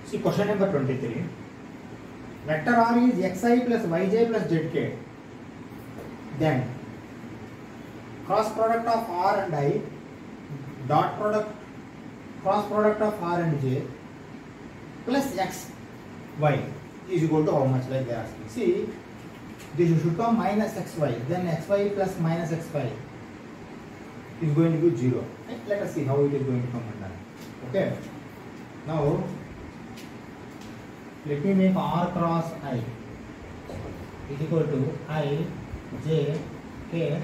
See question number 23. Vector R is xi plus yj plus zk. Then cross product of R and I, dot product, cross product of R and j plus x y is equal to how much, like they are asking. See, this should come minus xy, then xy plus minus xy is going to be 0. Right? Let us see how it is going to come under. Okay. Now let me make R cross I is equal to I, j, k.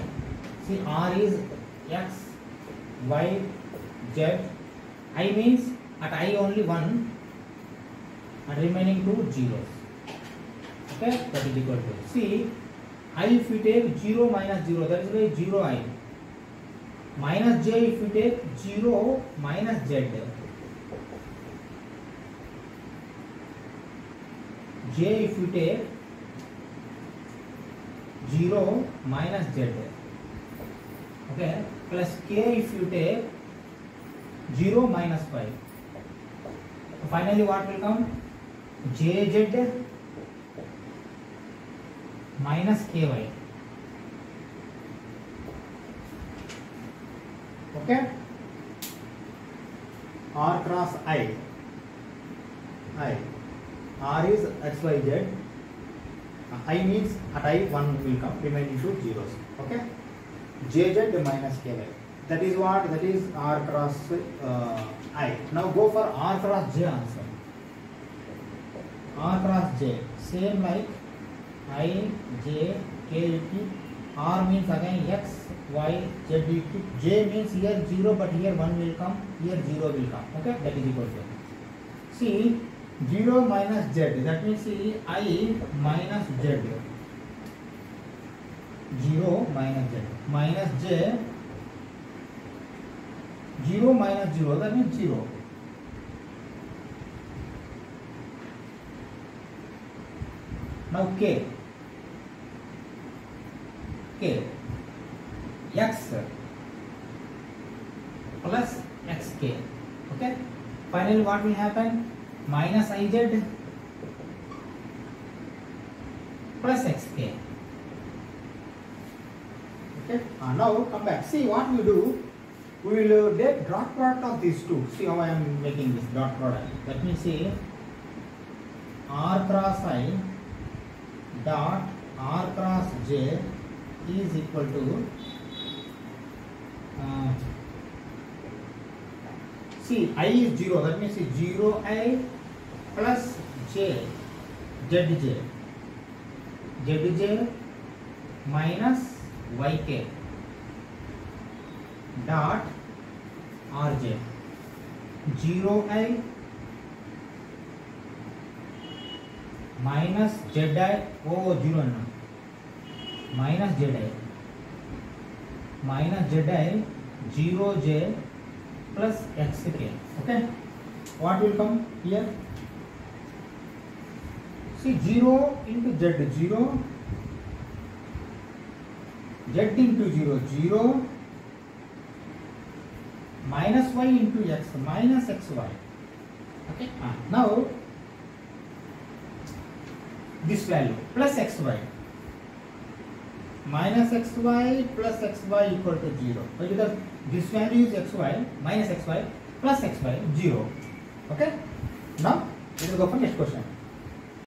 See, R is x, y, z. I means at I only 1 and remaining 2 zeros. Okay, that is equal to. See, I if we take 0 minus 0, that is why 0 I. Minus j if we take 0 minus z. J if we take 0 minus z. Okay, plus k if you take 0 minus 5. So finally what will come? Jz minus ky. Okay, R cross I. R is x, y, z. I means at I 1 will come, remaining 2 zeros. Okay, jz minus ky. That is what? That is R cross I. Now go for R cross j answer. R cross j, same like I, j, k, R means again x, y, z, j means here 0, but here 1 will come, here 0 will come. Okay, that is equal to. See, 0 minus z, that means see I minus z. 0 minus z minus j. 0 minus 0, that means 0. Now k. X plus xk. Okay. Finally, what will happen? Minus iz plus xk. Okay. Now come back. See what we do. We will take dot product of these two. See how I am making this dot product. Let me see. R cross I dot R cross j is equal to see I is 0, that means 0 I plus j zj minus yk dot rj 0 I minus zi, oh 0 no, minus zi 0 j plus xk. Okay, what will come here? See 0 into z, 0, z into 0, 0, minus y into x, minus xy. Okay, now this value plus xy. Minus xy plus xy equal to 0. Why? Because this value is xy minus xy plus xy 0. Okay. Now let us go for next question.